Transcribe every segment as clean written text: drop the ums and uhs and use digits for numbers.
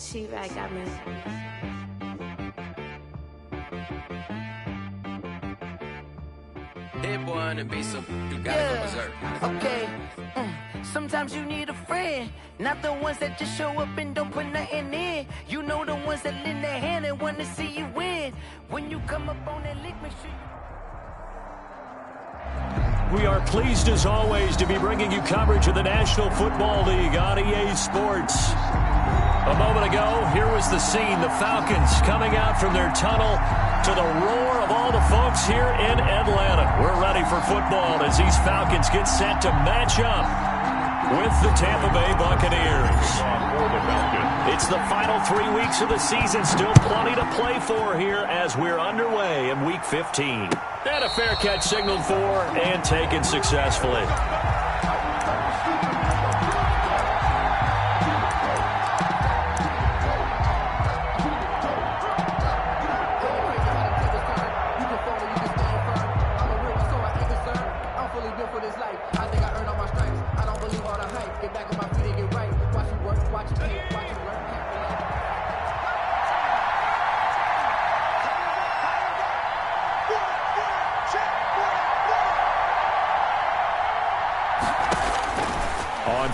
She-Rag got me. Hit one and be some. You gotta go berserk. Okay. Sometimes you need a friend, not the ones that just show up and don't put nothing in. You know the ones that lend their hand and want to see you win. When you come up on that lick, make sure you... We are pleased as always to be bringing you coverage of the National Football League on EA Sports. A moment ago, here was the scene. The Falcons coming out from their tunnel to the roar of all the folks here in Atlanta. We're ready for football as these Falcons get set to match up with the Tampa Bay Buccaneers. It's the final 3 weeks of the season. Still plenty to play for here as we're underway in Week 15. And a fair catch signaled for and taken successfully.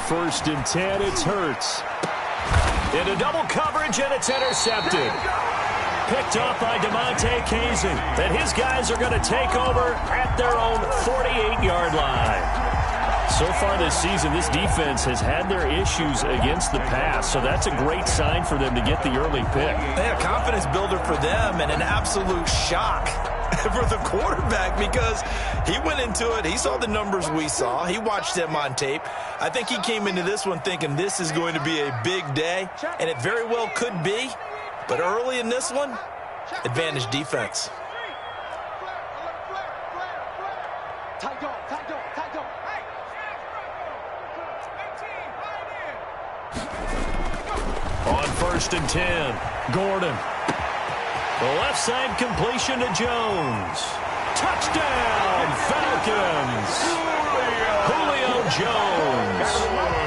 First and 10, it's Hurts. Into double coverage, and it's intercepted. Picked off by DeMonte Casey. And his guys are going to take over at their own 48-yard line. So far this season, this defense has had their issues against the pass, so that's a great sign for them to get the early pick. A confidence builder for them and an absolute shock for the quarterback because he went into it. He saw the numbers we saw. He watched them on tape. I think he came into this one thinking this is going to be a big day, and it very well could be. But early in this one, advantage defense. On first and 10, Gordon. The left side completion to Jones. Touchdown, Falcons! Julio Jones,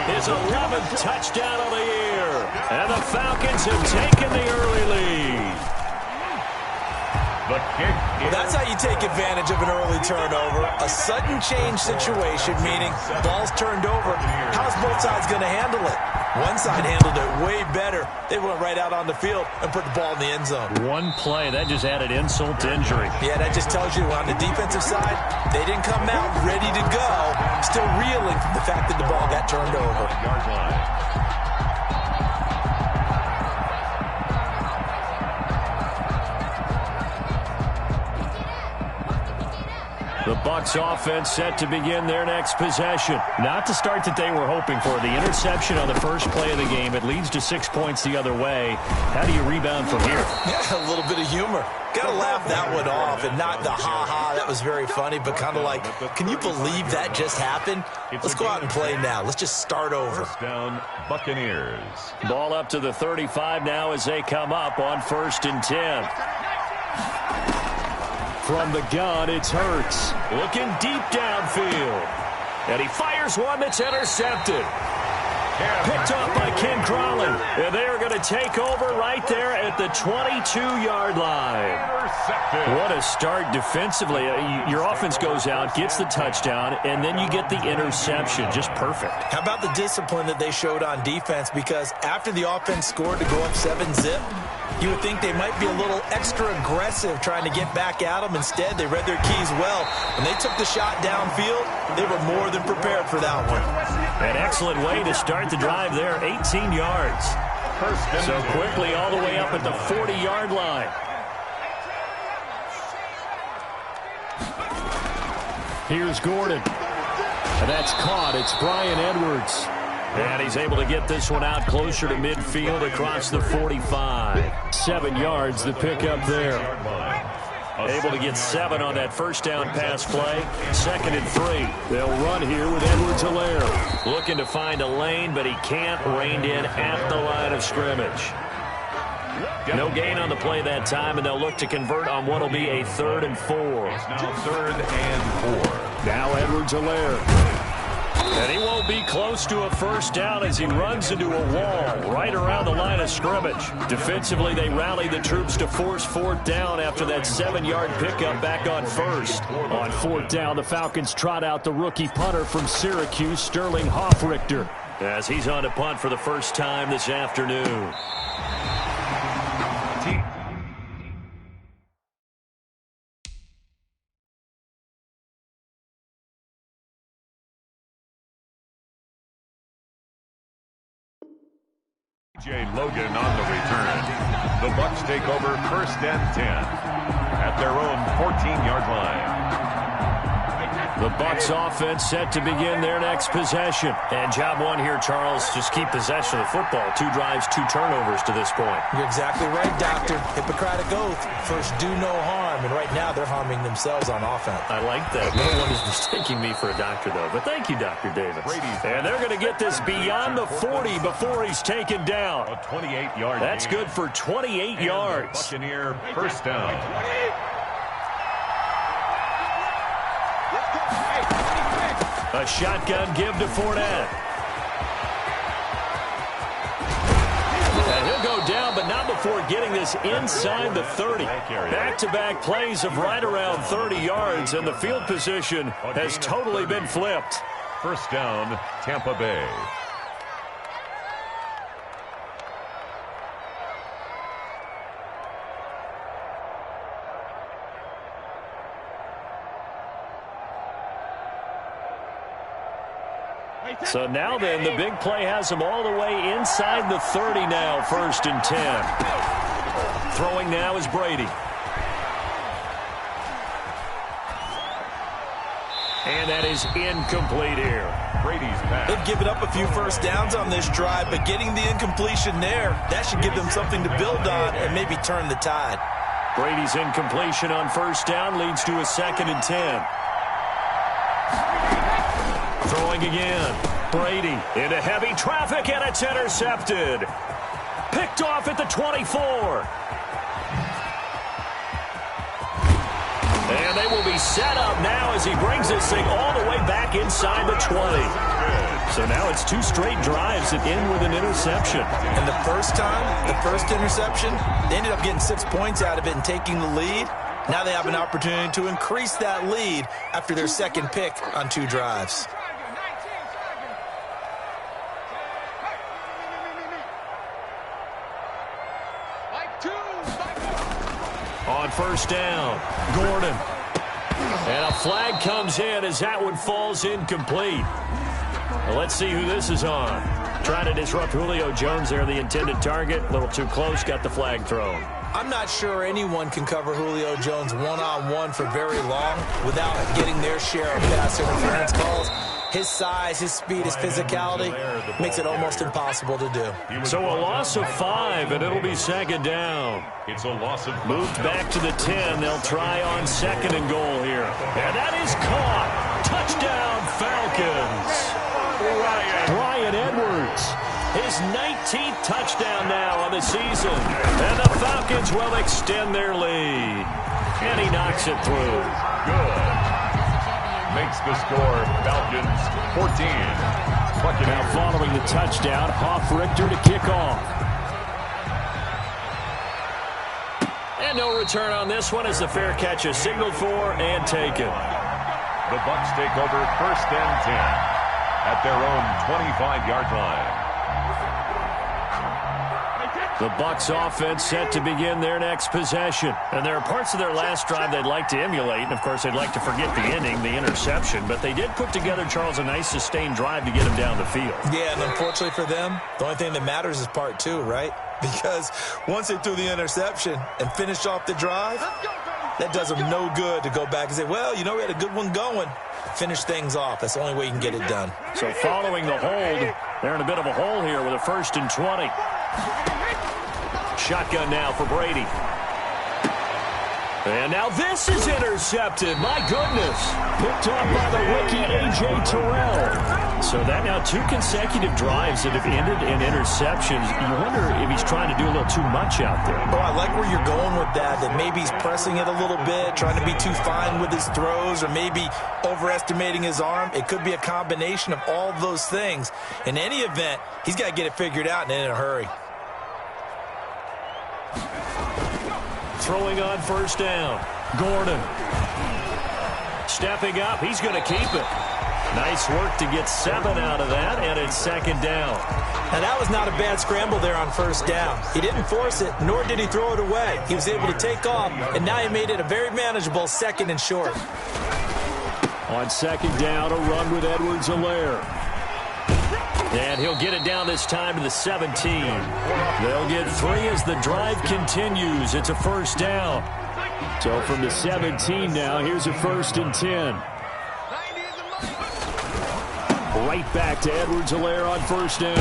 his 11th touchdown of the year. And the Falcons have taken the early lead. Well, that's how you take advantage of an early turnover. A sudden change situation, meaning ball's turned over. How's both sides going to handle it? One side handled it way better. They went right out on the field and put the ball in the end zone. One play, that just added insult to injury. Yeah, that just tells you on the defensive side, they didn't come out ready to go. Still reeling from the fact that the ball got turned over. Yard line. The Bucs offense set to begin their next possession. Not the start that they were hoping for. The interception on the first play of the game. It leads to 6 points the other way. How do you rebound from here? Yeah, a little bit of humor. Got to laugh that one off and not the ha-ha. That was very funny, but kind of like, can you believe that just happened? Let's go out and play now. Let's just start over. First down, Buccaneers. Ball up to the 35 now as they come up on first and 10. From the gun, it's Hurts. Looking deep downfield. And he fires one that's intercepted. Picked off by Ken Crowley. And they are going to take over right there at the 22-yard line. What a start defensively. Your offense goes out, gets the touchdown, and then you get the interception. Just perfect. How about the discipline that they showed on defense? Because after the offense scored to go up 7-zip, you would think they might be a little extra aggressive trying to get back at them. Instead, they read their keys well. When they took the shot downfield, they were more than prepared for that one. An excellent way to start the drive there, 18 yards. So quickly all the way up at the 40-yard line. Here's Gordon. And that's caught. It's Bryan Edwards. And he's able to get this one out closer to midfield across the 45. 7 yards, the pickup there. Able to get 7 on that first down pass play. 2nd and 3. They'll run here with Edwards-Helaire. Looking to find a lane, but he can't. Reined in at the line of scrimmage. No gain on the play that time, and they'll look to convert on what will be a 3rd and 4. Now 3rd and 4. Now Edwards-Helaire. And he won't be close to a first down as he runs into a wall right around the line of scrimmage. Defensively, they rally the troops to force fourth down after that 7-yard pickup back on first. On fourth down, the Falcons trot out the rookie punter from Syracuse, Sterling Hoffrichter, as he's on to punt for the first time this afternoon. Logan on the return. The Bucs take over 1st and 10 at their own 14-yard line. The Bucs offense set to begin their next possession. And job one here, Charles, just keep possession of the football. 2 drives, 2 turnovers to this point. You're exactly right, Doctor. Hippocratic oath. First, do no harm. And right now, they're harming themselves on offense. I like that. No one is mistaking me for a doctor, though. But thank you, Dr. Davis. And they're going to get this beyond the 40 before he's taken down. A 28-yard That's gain. good for 28 yards. Buccaneer first down. A shotgun give to Fournette. And he'll go down, but not before getting this inside the 30. Back-to-back plays of right around 30 yards, and the field position has totally been flipped. First down, Tampa Bay. So now then, the big play has him all the way inside the 30 now, 1st and 10. Throwing now is Brady. And that is incomplete here. Brady's pass. They've given up a few first downs on this drive, but getting the incompletion there, that should give them something to build on and maybe turn the tide. Brady's incompletion on first down leads to a 2nd and 10. Throwing again. Brady into heavy traffic, and it's intercepted. Picked off at the 24. And they will be set up now as he brings this thing all the way back inside the 20. So now it's 2 straight drives that end with an interception. And the first time, the first interception, they ended up getting 6 points out of it and taking the lead. Now they have an opportunity to increase that lead after their second pick on 2 drives. On first down, Gordon. And a flag comes in as that one falls incomplete. Well, let's see who this is on. Trying to disrupt Julio Jones there, the intended target. A little too close, got the flag thrown. I'm not sure anyone can cover Julio Jones one-on-one for very long without getting their share of pass interference calls. His size, his speed, his physicality makes it almost impossible to do. So a loss of 5, and it'll be 2nd down. It's a loss of 5. Moved back to the 10. They'll try on 2nd and goal here. And that is caught. Touchdown, Falcons. Bryan Edwards. His 19th touchdown now on the season. And the Falcons will extend their lead. And he knocks it through. Good. Makes the score Falcons 14. Now following the touchdown, Hoffrichter to kick off. And no return on this one as the fair catch is signaled for and taken. The Bucs take over 1st and 10 at their own 25-yard line. The Bucs offense set to begin their next possession. And there are parts of their last drive they'd like to emulate. And, of course, they'd like to forget the ending, the interception. But they did put together, Charles, a nice sustained drive to get him down the field. Yeah, and unfortunately for them, the only thing that matters is part 2, right? Because once they threw the interception and finished off the drive, that does them no good to go back and say, well, you know, we had a good one going. Finish things off. That's the only way you can get it done. So following the hold, they're in a bit of a hole here with a 1st and 20. Shotgun now for Brady. And now this is intercepted. My goodness. Picked off by the rookie A.J. Terrell. So that now 2 consecutive drives that have ended in interceptions. You wonder if he's trying to do a little too much out there. Oh, I like where you're going with that maybe he's pressing it a little bit, trying to be too fine with his throws, or maybe overestimating his arm. It could be a combination of all of those things. In any event, he's got to get it figured out and in a hurry. Throwing on first down. Gordon. Stepping up. He's going to keep it. Nice work to get 7 out of that, and it's second down. Now, that was not a bad scramble there on first down. He didn't force it, nor did he throw it away. He was able to take off, and now he made it a very manageable 2nd and short. On second down, a run with Edwards-Helaire. And he'll get it down this time to the 17. They'll get 3 as the drive continues. It's a first down. So from the 17 now, here's a 1st and 10. Right back to Edwards-Helaire on first down.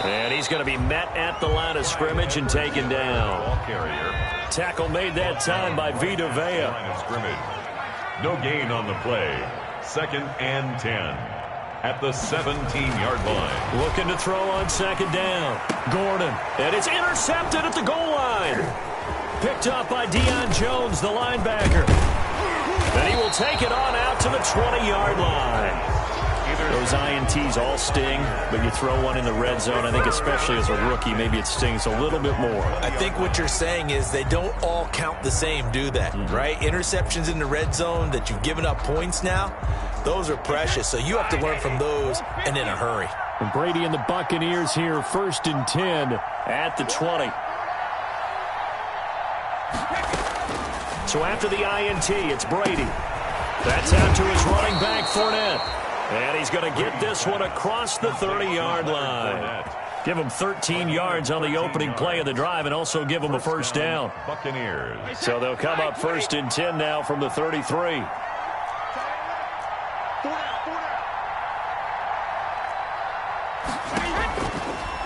And he's going to be met at the line of scrimmage and taken down. Ball carrier. Tackle made that time by Vita Vea. Line of scrimmage. No gain on the play. 2nd and 10. At the 17-yard line. Looking to throw on second down. Gordon. And it's intercepted at the goal line. Picked up by Deion Jones, the linebacker. And he will take it on out to the 20-yard line. Those INTs all sting, but you throw one in the red zone, I think especially as a rookie, maybe it stings a little bit more. I think what you're saying is they don't all count the same, do they? Right? Interceptions in the red zone that you've given up points now, those are precious. So you have to learn from those and in a hurry. And Brady and the Buccaneers here, 1st and 10 at the 20. So after the INT, it's Brady. That's out to his running back, Fournette. And he's going to get this one across the 30-yard line. Give him 13 yards on the opening play of the drive and also give him a first down. Buccaneers. So they'll come up 1st and 10 now from the 33.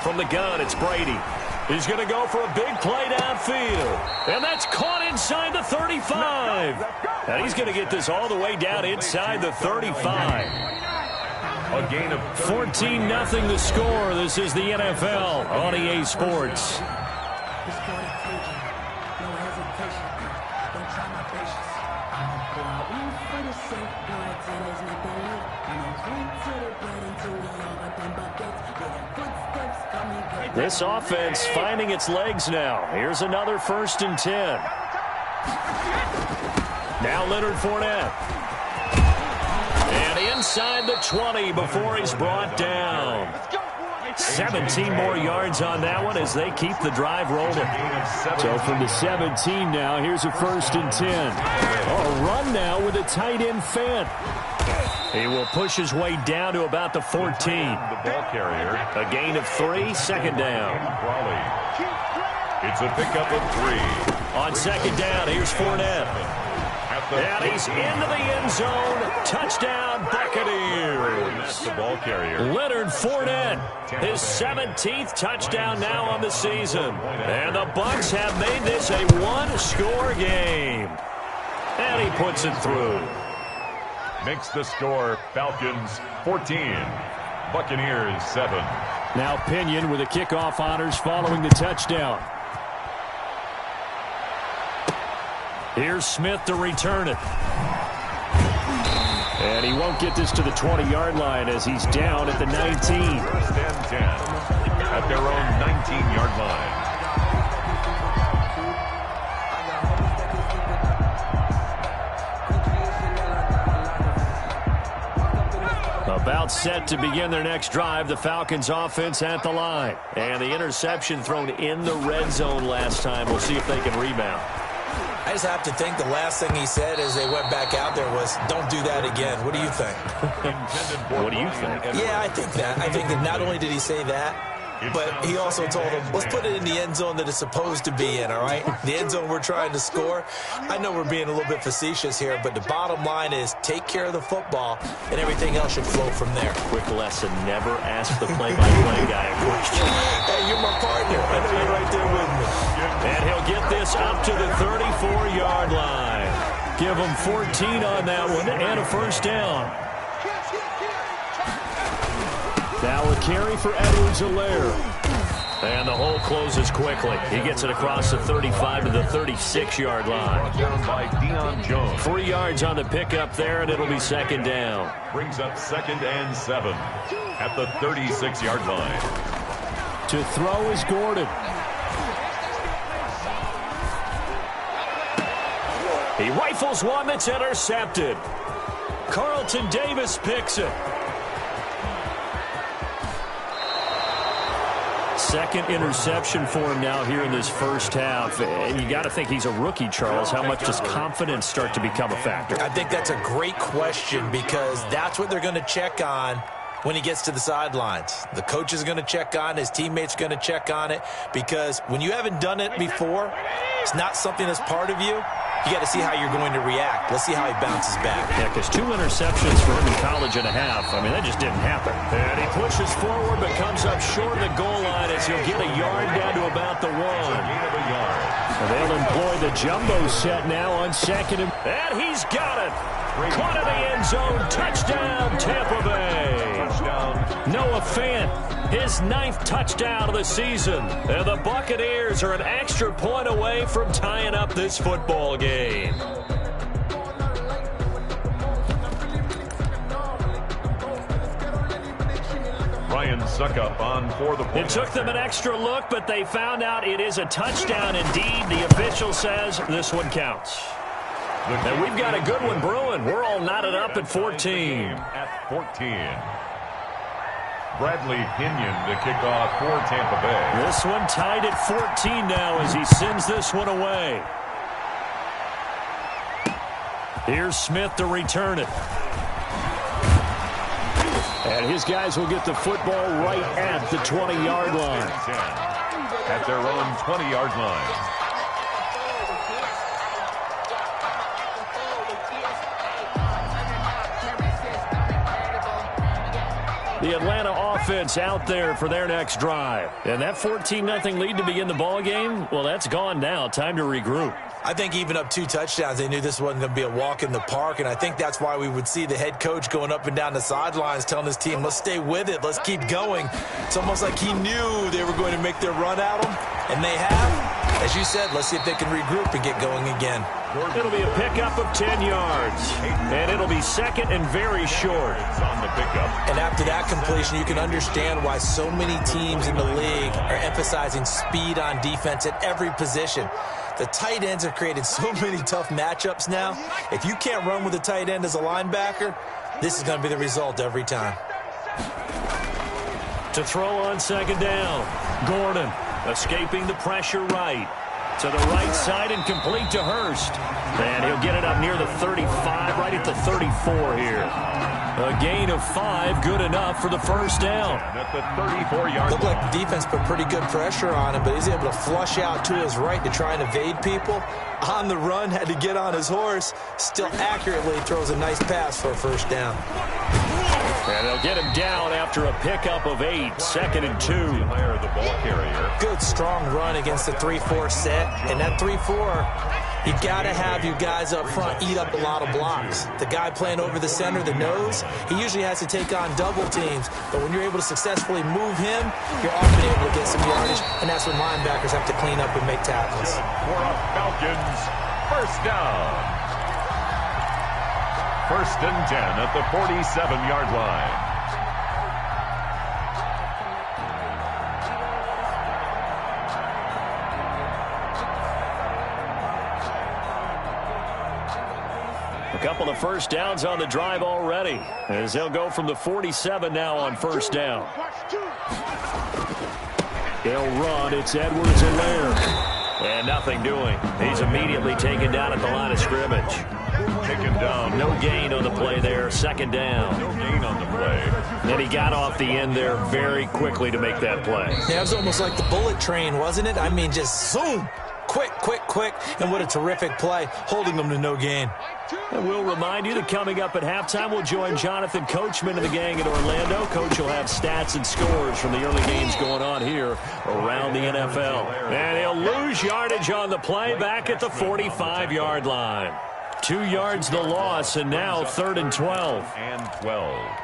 From the gun, it's Brady. He's going to go for a big play downfield. And that's caught inside the 35. And he's going to get this all the way down inside the 35. A gain of 14-0 the score. This is the NFL on EA Sports. This offense finding its legs now. Here's another 1st and 10. Now Leonard Fournette. And inside the 20 before he's brought down. 17 more yards on that one as they keep the drive rolling. So from the 17 now, here's a 1st and 10. A run now with a tight end Fant. He will push his way down to about the 14. the ball carrier. A gain of 3, second down. It's a pickup of 3. On second down, here's Fournette. And he's into the end zone. Touchdown, Buccaneers. The ball carrier. Leonard Fournette, his 17th touchdown now on the season. And the Bucs have made this a one-score game. And he puts it through. Makes the score Falcons 14, Buccaneers 7. Now Pinion with the kickoff honors following the touchdown. Here's Smith to return it. And he won't get this to the 20-yard line as he's down at the 19. 1st and 10 at their own 19-yard line. About set to begin their next drive, the Falcons offense at the line. And the interception thrown in the red zone last time. We'll see if they can rebound. I just have to think the last thing he said as they went back out there was, don't do that again. What do you think? What do you think? Yeah, I think that. I think that not only did he say that, but he also told them, let's put it in the end zone that it's supposed to be in, all right? The end zone we're trying to score. I know we're being a little bit facetious here, but the bottom line is take care of the football, and everything else should flow from there. Quick lesson, never ask the play-by-play guy a question. Hey, you're my partner. I know you're right there with me. And he'll get this up to the 34-yard Give them 14 on that one and a first down. Now a carry for Edwards-Helaire. And the hole closes quickly. He gets it across the 35 to the 36-yard line. Down by Deion Jones. 3 yards on the pickup there, and it'll be second down. Brings up 2nd and 7 at the 36-yard line. To throw is Gordon. He rifles one that's intercepted. Carlton Davis picks it. Second interception for him now here in this first half. And you got to think he's a rookie, Charles. How much does confidence start to become a factor? I think that's a great question because that's what they're going to check on when he gets to the sidelines. The coach is going to check on it. His teammates are going to check on it because when you haven't done it before, it's not something that's part of you. You got to see how you're going to react. Let's see how he bounces back. Yeah, because 2 interceptions for him in college and a half. I mean, that just didn't happen. And he pushes forward but comes up short of the goal line as he'll get a yard down to about the 1. So they'll employ the jumbo set now on 2nd. And he's got it. Caught in the end zone. Touchdown, Tampa Bay. Noah Fant, his 9th touchdown of the season. And the Buccaneers are an extra point away from tying up this football game. Ryan Suckup on for the point. It took them an extra look, but they found out it is a touchdown indeed. The official says this one counts. And we've got a good one brewing. We're all knotted up at 14. At 14. Bradley Pinion to kick off for Tampa Bay. This one tied at 14 now as he sends this one away. Here's Smith to return it. And his guys will get the football right at the 20-yard line. At their own 20-yard line. The Atlanta offense out there for their next drive. And that 14-0 lead to begin the ball game, well, that's gone now. Time to regroup. I think even up 2 touchdowns, they knew this wasn't going to be a walk in the park, and I think that's why we would see the head coach going up and down the sidelines telling his team, let's stay with it, let's keep going. It's almost like he knew they were going to make their run at him, and they have. As you said, let's see if they can regroup and get going again. It'll be a pickup of 10 yards, and it'll be 2nd and very short. On the pickup. And after that completion, you can understand why so many teams in the league are emphasizing speed on defense at every position. The tight ends have created so many tough matchups now. If you can't run with a tight end as a linebacker, this is going to be the result every time. To throw on 2nd down, Gordon escaping the pressure right. To the right side and complete to Hurst. And he'll get it up near the 35, right at the 34 here. A gain of 5, good enough for the first down. At the 34-yard Looked like the defense put pretty good pressure on him, but he's able to flush out to his right to try and evade people. On the run, had to get on his horse. Still accurately throws a nice pass for a first down. And they'll get him down after a pickup of 8, 2nd and 2. The ball carrier. Good, strong run against the 3-4 set. And that 3-4, you got to have your guys up front eat up a lot of blocks. The guy playing over the center, the nose, he usually has to take on double teams. But when you're able to successfully move him, you're often able to get some yardage. And that's when linebackers have to clean up and make tackles. For a Falcons first down. 1st and 10 at the 47-yard line. A couple of first downs on the drive already, as they'll go from the 47 now on 1st down. They'll run. It's Edwards-Helaire. And nothing doing. He's immediately taken down at the line of scrimmage. Taken down. No gain on the play there. 2nd down. No gain on the play. And he got off the end there very quickly to make that play. Yeah, it was almost like the bullet train, wasn't it? I mean, just zoom. Quick, quick, quick. And what a terrific play, holding them to no gain. And we'll remind you that coming up at halftime, we'll join Jonathan Coachman and the gang in Orlando. Coach will have stats and scores from the early games going on here around the NFL. And he'll lose yardage on the play back at the 45-yard line. 2 yards the loss, and now 3rd and 12. And 12.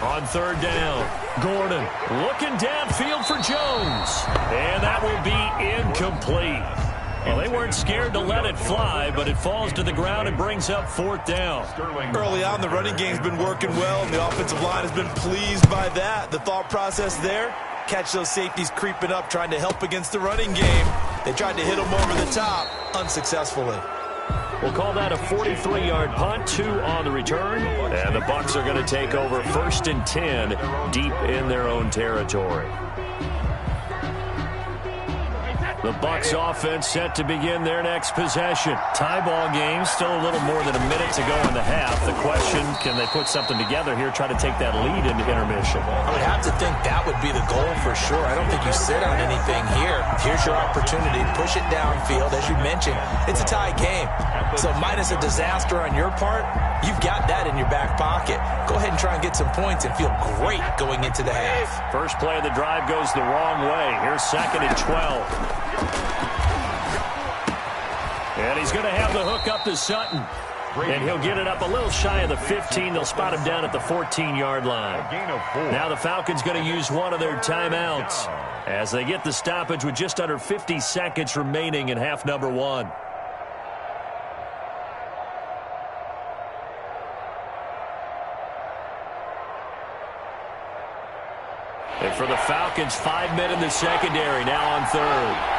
On 3rd down, Gordon looking downfield for Jones. And that will be incomplete. Well, they weren't scared to let it fly, but it falls to the ground and brings up 4th down. Early on, the running game's been working well, and the offensive line has been pleased by that. The thought process there, catch those safeties creeping up, trying to help against the running game. They tried to hit them over the top, unsuccessfully. We'll call that a 43-yard punt, 2 on the return. And the Bucs are going to take over 1st and 10 deep in their own territory. The Bucs offense set to begin their next possession. Tie ball game, still a little more than a minute to go in the half. The question, can they put something together here, try to take that lead into intermission? I would have to think that would be the goal for sure. I don't think you sit on anything here. Here's your opportunity. Push it downfield. As you mentioned, it's a tie game. So minus a disaster on your part, you've got that in your back pocket. Go ahead and try and get some points and feel great going into the half. First play of the drive goes the wrong way. Here's 2nd and 12. And he's going to have the hook up to Sutton. And he'll get it up a little shy of the 15. They'll spot him down at the 14-yard line. Now the Falcons going to use one of their timeouts as they get the stoppage with just under 50 seconds remaining in half number 1. And for the Falcons, 5 men in the secondary, now on 3rd.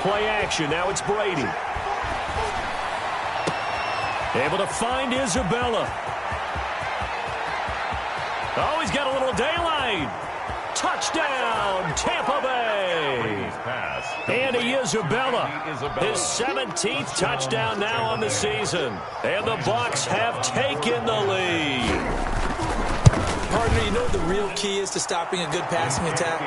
Play action, now it's Brady. Able to find Isabella. Oh, he's got a little daylight. Touchdown, Tampa Bay. Andy Isabella, his 17th touchdown now on the season. And the Bucs have taken the lead. Partner, you know what the real key is to stopping a good passing attack?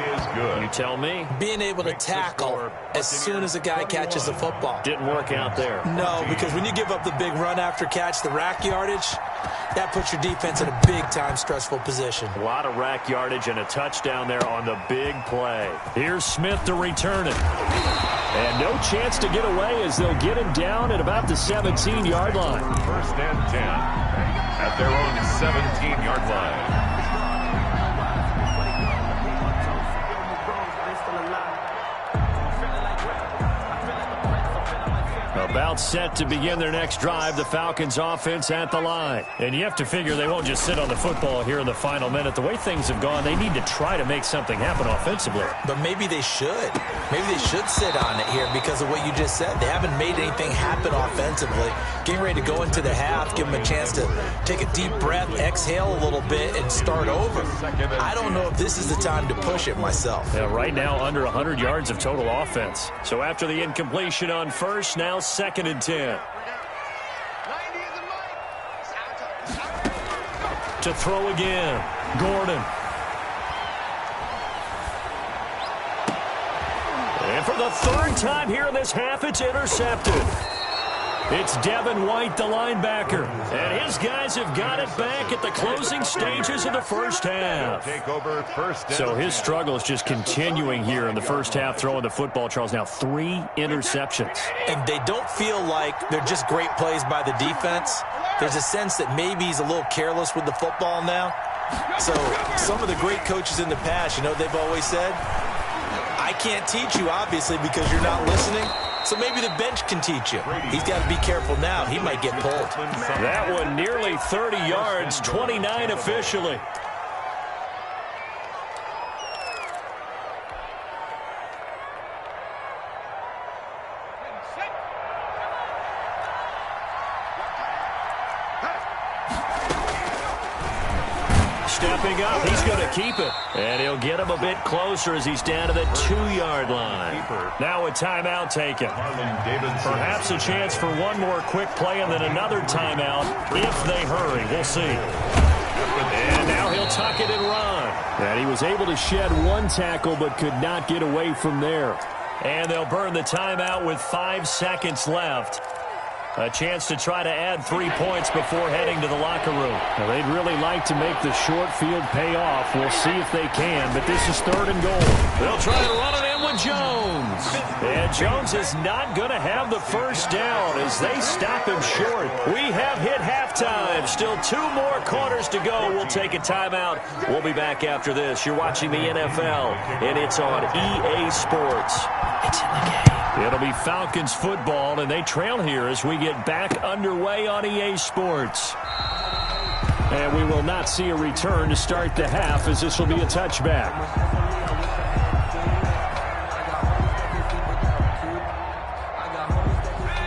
You tell me. Being able to tackle as soon as a guy catches the football. Didn't work out there. No, because when you give up the big run after catch, the rack yardage, that puts your defense in a big-time stressful position. A lot of rack yardage and a touchdown there on the big play. Here's Smith to return it. And no chance to get away as they'll get him down at about the 17-yard line. 1st and 10 at their own 17-yard line. About set to begin their next drive, the Falcons offense at the line. And you have to figure they won't just sit on the football here in the final minute. The way things have gone, they need to try to make something happen offensively. But maybe they should. Maybe they should sit on it here because of what you just said. They haven't made anything happen offensively. Getting ready to go into the half, give them a chance to take a deep breath, exhale a little bit, and start over. I don't know if this is the time to push it myself. Yeah, right now under 100 yards of total offense. So after the incompletion on 1st, now 2nd and 10. To throw again, Gordon. And for the 3rd time here in this half, it's intercepted. It's Devin White, the linebacker. And his guys have got it back at the closing stages of the first half. So his struggle is just continuing here in the first half, throwing the football, Charles. Now 3 interceptions. And they don't feel like they're just great plays by the defense. There's a sense that maybe he's a little careless with the football now. So some of the great coaches in the past, you know, they've always said, I can't teach you, obviously, because you're not listening. So maybe the bench can teach you. He's got to be careful now. He might get pulled. That one nearly 30 yards, 29 officially. Stepping up, he's going to keep it. And he'll get him a bit closer as he's down to the 2-yard line. Now a timeout taken. Perhaps a chance for one more quick play and then another timeout if they hurry. We'll see. And now he'll tuck it and run. And he was able to shed one tackle but could not get away from there. And they'll burn the timeout with 5 seconds left. A chance to try to add 3 points before heading to the locker room. Now, they'd really like to make the short field pay off. We'll see if they can, but this is 3rd and goal. They'll try to run it in with Jones. And Jones is not going to have the first down as they stop him short. We have hit halftime. Still 2 more quarters to go. We'll take a timeout. We'll be back after this. You're watching the NFL, and it's on EA Sports. It's in the game. It'll be Falcons football, and they trail here as we get back underway on EA Sports. And we will not see a return to start the half, as this will be a touchback.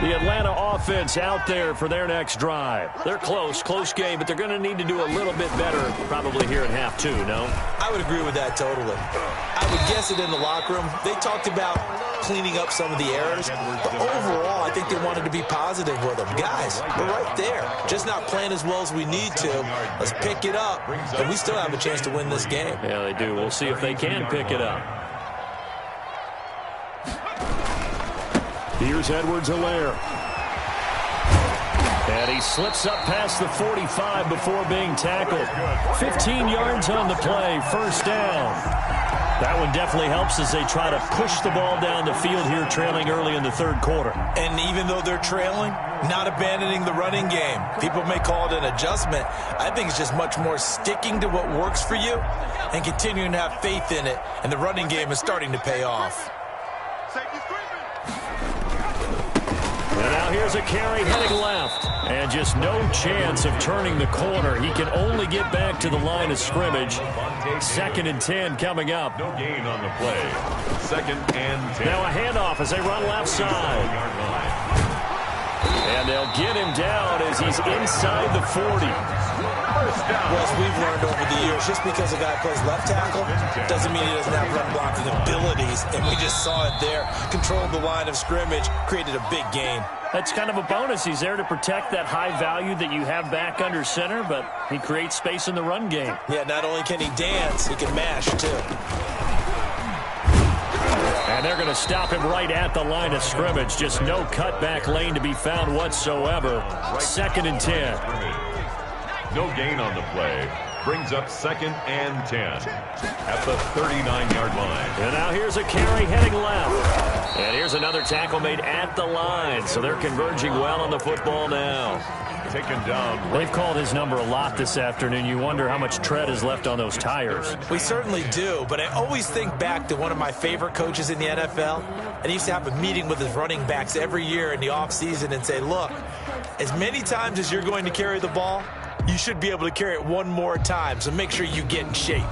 The Atlanta offense out there for their next drive. They're close game, but they're going to need to do a little bit better probably here at half 2, no? I would agree with that totally. I would guess it in the locker room. They talked about cleaning up some of the errors, but overall, I think they wanted to be positive with them. Guys, we're right there. Just not playing as well as we need to. Let's pick it up, and we still have a chance to win this game. Yeah, they do. We'll see if they can pick it up. Here's Edwards-Helaire. And he slips up past the 45 before being tackled. 15 yards on the play, first down. That one definitely helps as they try to push the ball down the field here, trailing early in the 3rd quarter. And even though they're trailing, not abandoning the running game. People may call it an adjustment. I think it's just much more sticking to what works for you and continuing to have faith in it. And the running game is starting to pay off. And now here's a carry heading left. And just no chance of turning the corner. He can only get back to the line of scrimmage. 2nd and 10 coming up. No gain on the play. 2nd and 10. Now a handoff as they run left side. And they'll get him down as he's inside the 40. Well, as we've learned over the years, just because a guy plays left tackle doesn't mean he doesn't have run blocking abilities. And we just saw it there. Controlled the line of scrimmage, created a big gain. That's kind of a bonus. He's there to protect that high value that you have back under center, but he creates space in the run game. Yeah, not only can he dance, he can mash, too. And they're going to stop him right at the line of scrimmage. Just no cutback lane to be found whatsoever. 2nd and 10. No gain on the play. Brings up 2nd and 10 at the 39-yard line. And now here's a carry heading left. And here's another tackle made at the line. So they're converging well on the football now. Taken down. They've called his number a lot this afternoon. You wonder how much tread is left on those tires. We certainly do, but I always think back to one of my favorite coaches in the NFL. And he used to have a meeting with his running backs every year in the offseason and say, look, as many times as you're going to carry the ball, you should be able to carry it one more time, so make sure you get in shape.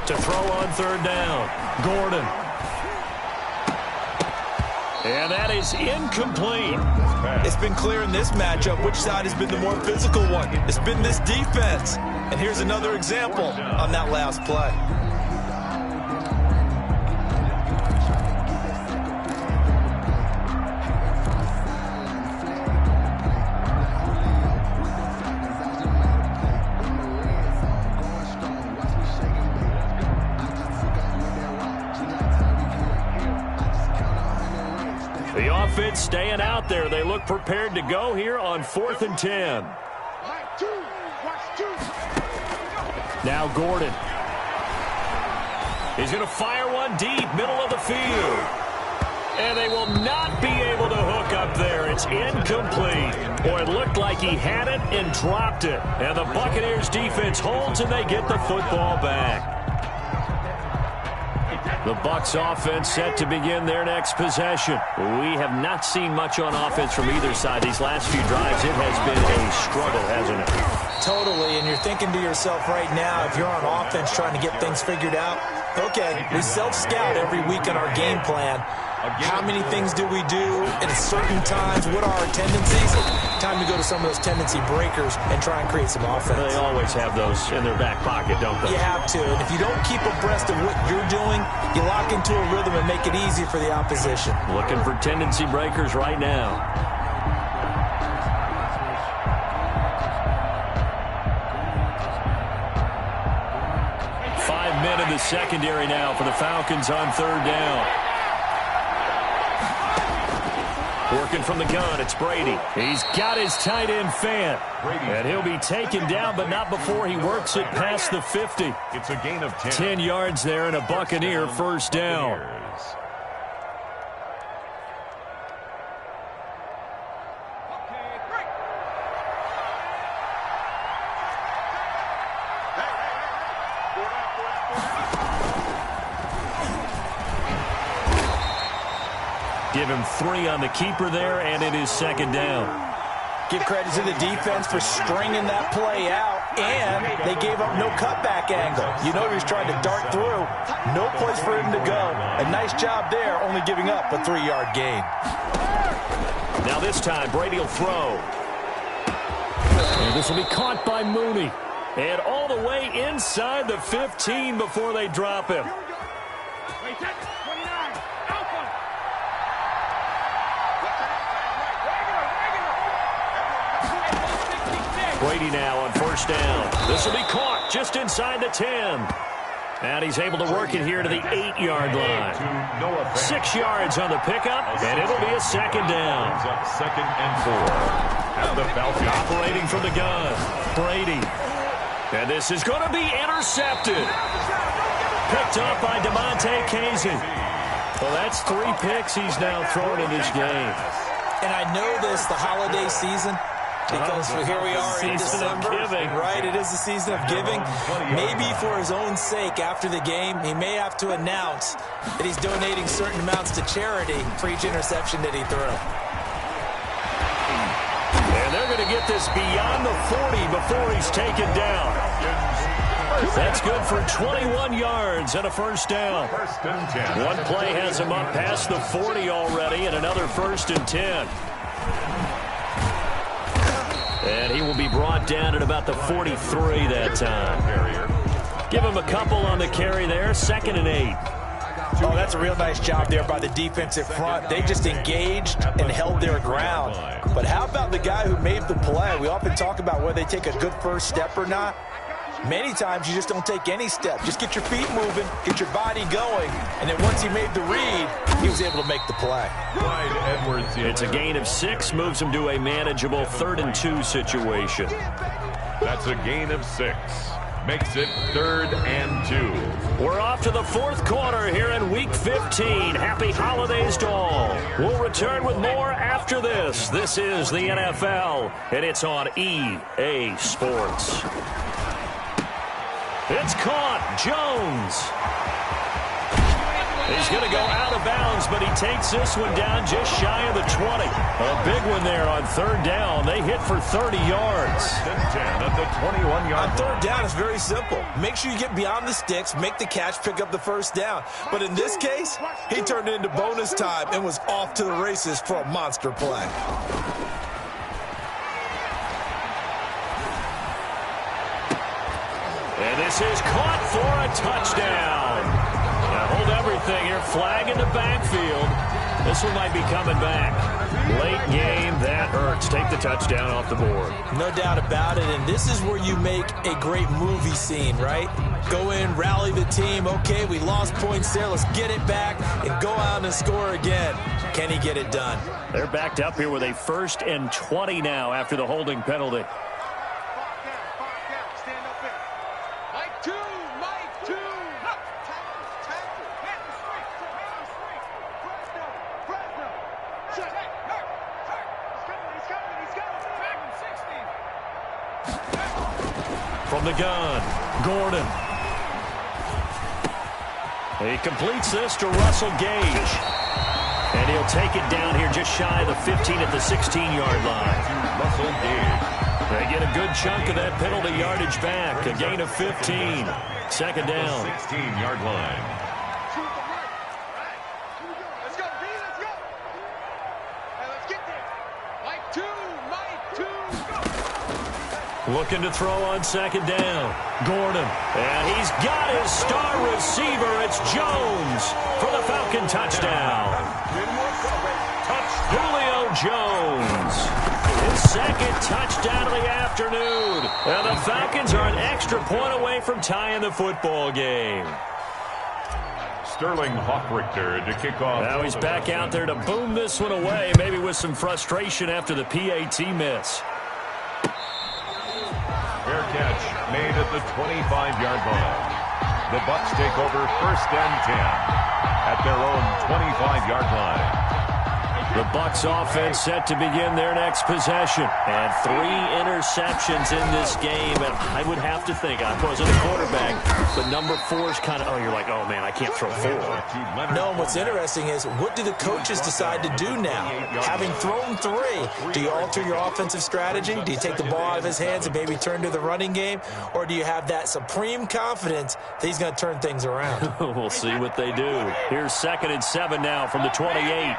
To throw on 3rd down, Gordon. And that is incomplete. It's been clear in this matchup which side has been the more physical one. It's been this defense. And here's another example on that last play. The offense staying out there. They look prepared to go here on 4th and 10. Now Gordon. He's going to fire one deep, middle of the field. And they will not be able to hook up there. It's incomplete. Boy, it looked like he had it and dropped it. And the Buccaneers defense holds and they get the football back. The Bucs offense set to begin their next possession. We have not seen much on offense from either side these last few drives. It has been a struggle, hasn't it? Totally, and you're thinking to yourself right now, if you're on offense trying to get things figured out, Okay, we self-scout every week in our game plan. How many things do we do at certain times? What are our tendencies? Time to go to some of those tendency breakers and try and create some offense. They always have those in their back pocket, don't they? You have to. And if you don't keep abreast of what you're doing, you lock into a rhythm and make it easy for the opposition. Looking for tendency breakers right now. 5 men in the secondary now for the Falcons on third down. Working from the gun, it's Brady. He's got his tight end fan. And he'll be taken down, but not before he works it past the 50. It's a gain of 10. 10 yards there and a Buccaneer first down. Give him 3 on the keeper there, and it is second down. Give credit to the defense for stringing that play out, and they gave up no cutback angle. You know he was trying to dart through. No place for him to go. A nice job there, only giving up a 3-yard gain. Now this time, Brady will throw. And this will be caught by Mooney. And all the way inside the 15 before they drop him. Brady now on first down. This will be caught just inside the 10. And he's able to work it here to the 8-yard line. 6 yards on the pickup, and it'll be a second down. Second and 4. And the Falcons operating from the gun. Brady. And this is going to be intercepted. Picked up by DeMonte Casey. Well, that's 3 picks he's now thrown in this game. And I know this, the holiday season, because here we are in December, right? It is the season of giving. Maybe for his own sake, after the game, he may have to announce that he's donating certain amounts to charity for each interception that he threw. And they're going to get this beyond the 40 before he's taken down. That's good for 21 yards and a first down. One play has him up past the 40 already, and another first and 10. And he will be brought down at about the 43 that time. Give him a couple on the carry there. Second and 8. Oh, that's a real nice job there by the defensive front. They just engaged and held their ground. But how about the guy who made the play? We often talk about whether they take a good first step or not. Many times you just don't take any step. Just get your feet moving, get your body going, and then once he made the read, he was able to make the play. It's a gain of 6, moves him to a manageable 3rd and 2 situation. That's a gain of 6. Makes it 3rd and 2. We're off to the 4th quarter here in Week 15. Happy holidays to all. We'll return with more after this. This is the NFL, and it's on EA Sports. It's caught. Jones. He's going to go out of bounds, but he takes this one down just shy of the 20. A big one there on third down. They hit for 30 yards. 10 at the 21-yard on third down, it's very simple. Make sure you get beyond the sticks, make the catch, pick up the first down. But in this case, he turned it into bonus time and was off to the races for a monster play. And this is caught for a touchdown. Now hold everything here. Flag in the backfield. This one might be coming back. Late game, that hurts. Take the touchdown off the board. No doubt about it, and this is where you make a great movie scene, right? Go in, rally the team. Okay, we lost points there. Let's get it back and go out and score again. Can he get it done? They're backed up here with a 1st and 20 now after the holding penalty. From the gun, Gordon. He completes this to Russell Gage. And he'll take it down here just shy of the 15 at the 16-yard line. Russell Gage. They get a good chunk of that penalty yardage back. A gain of 15. Second down. 16-yard line. Let's go, B, let's go. Hey, let's get there. Mike 2, go. Looking to throw on second down. Gordon. And he's got his star receiver. It's Jones for the Falcon touchdown. Julio Jones. His second touchdown of the afternoon. And the Falcons are an extra point away from tying the football game. Sterling Hoffrichter to kick off. Now he's back out there to boom this one away, maybe with some frustration after the PAT miss. Fair catch made at the 25-yard line. The Bucs take over 1st and 10 at their own 25-yard line. The Bucs offense set to begin their next possession. And 3 interceptions in this game. And I would have to think, I wasn't a quarterback, but number 4 is kind of, you're like, oh, man, I can't throw 4. No, and what's interesting is, what do the coaches decide to do now? Having thrown 3, do you alter your offensive strategy? Do you take the ball out of his hands and maybe turn to the running game? Or do you have that supreme confidence that he's going to turn things around? We'll see what they do. Here's 2nd and 7 now from the 28.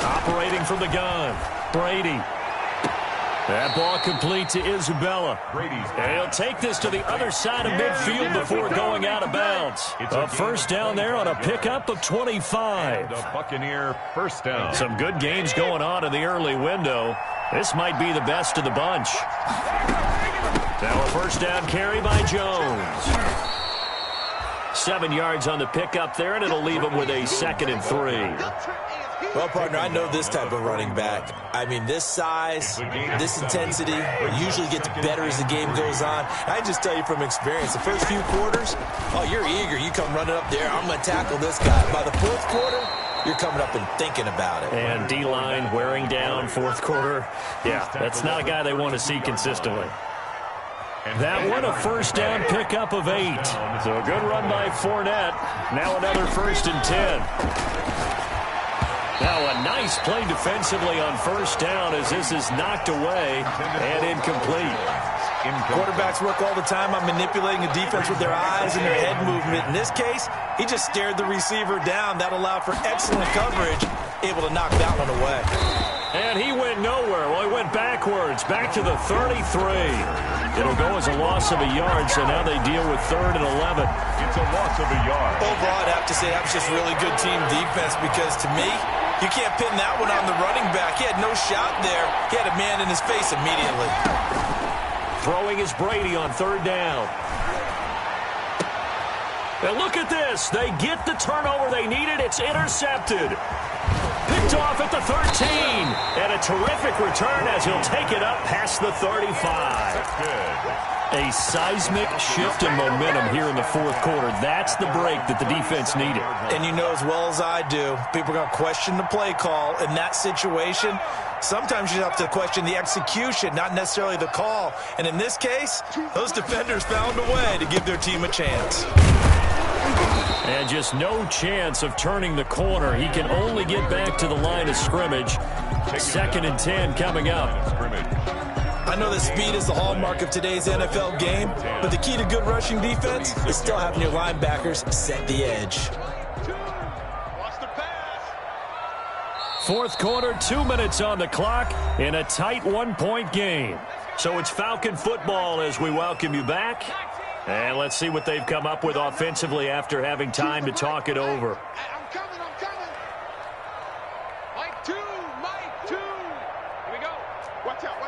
Operating from the gun, Brady. That ball complete to Isabella. And he'll take this to the other side of midfield before going out of bounds. A first down there on a pickup of 25. The Buccaneer first down. Some good games going on in the early window. This might be the best of the bunch. Now a first down carry by Jones. 7 yards on the pickup there, and it'll leave him with a 2nd and 3. Well, partner, I know this type of running back. I mean, this size, this intensity usually gets better as the game goes on. I just tell you from experience, the first few quarters, you're eager. You come running up there, I'm going to tackle this guy. By the 4th quarter, you're coming up and thinking about it. And D-line wearing down 4th quarter. Yeah, that's not a guy they want to see consistently. That one a first down pickup of 8. So a good run by Fournette. Now another 1st and 10. Now a nice play defensively on first down as this is knocked away and incomplete. Quarterbacks work all the time on manipulating a defense with their eyes and their head movement. In this case, he just stared the receiver down. That allowed for excellent coverage, able to knock that one away. And he went nowhere. Well, he went backwards, back to the 33. It'll go as a loss of a yard, so now they deal with 3rd and 11. It's a loss of a yard. Overall, I'd have to say that was just really good team defense because, to me, you can't pin that one on the running back. He had no shot there. He had a man in his face immediately. Throwing is Brady on 3rd down. And look at this. They get the turnover they needed. It's intercepted. Picked off at the 13. And a terrific return as he'll take it up past the 35. That's good. A seismic shift in momentum here in the 4th quarter. That's the break that the defense needed. And you know as well as I do, people are going to question the play call in that situation. Sometimes you have to question the execution, not necessarily the call. And in this case, those defenders found a way to give their team a chance. And just no chance of turning the corner. He can only get back to the line of scrimmage. 2nd and 10 coming up. I know that speed is the hallmark of today's NFL game, but the key to good rushing defense is still having your linebackers set the edge. 4th quarter, 2 minutes on the clock in a tight 1-point game. So it's Falcon football as we welcome you back. And let's see what they've come up with offensively after having time to talk it over. I'm coming. Mike 2. Here we go. Watch out.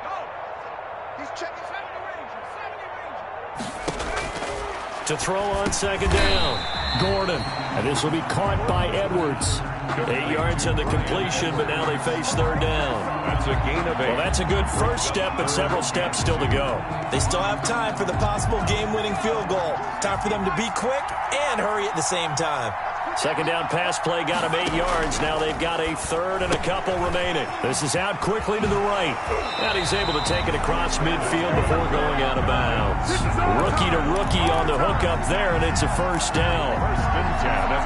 Go. He's checking. 70 range. To throw on 2nd down, Gordon. And this will be caught by Edwards. 8 yards on the completion, but now they face 3rd down. That's a gain of 8. Well, that's a good first step, but several steps still to go. They still have time for the possible game-winning field goal. Time for them to be quick and hurry at the same time. 2nd down pass play got him 8 yards. Now they've got a 3rd and a couple remaining. This is out quickly to the right. And he's able to take it across midfield before going out of bounds. Rookie to rookie on the hook up there, and it's a first down.